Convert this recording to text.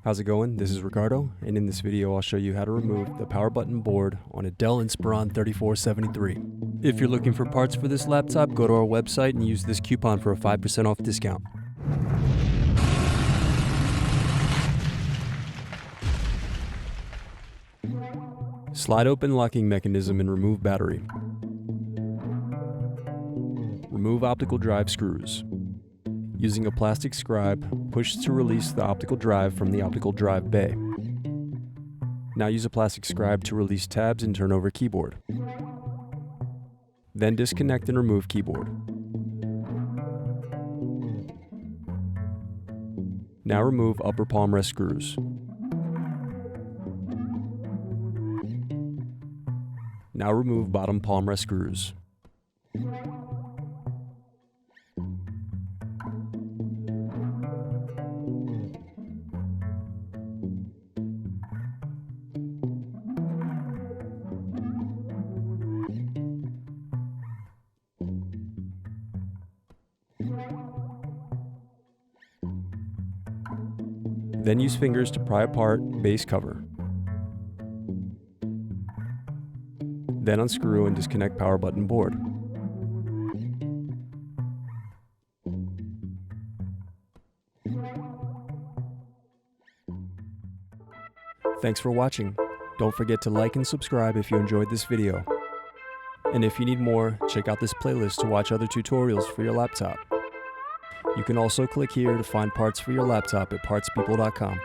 How's it going? This is Ricardo, and in this video I'll show you how to remove the power button board on a Dell Inspiron 3473. If you're looking for parts for this laptop, go to our website and use this coupon for a 5% off discount. Slide open locking mechanism and remove battery. Remove optical drive screws. Using a plastic scribe, push to release the optical drive from the optical drive bay. Now use a plastic scribe to release tabs and turn over keyboard. Then disconnect and remove keyboard. Now remove upper palm rest screws. Now remove bottom palm rest screws. Then use fingers to pry apart base cover. Then unscrew and disconnect power button board. Thanks for watching. Don't forget to like and subscribe if you enjoyed this video. And if you need more, check out this playlist to watch other tutorials for your laptop. You can also click here to find parts for your laptop at partspeople.com.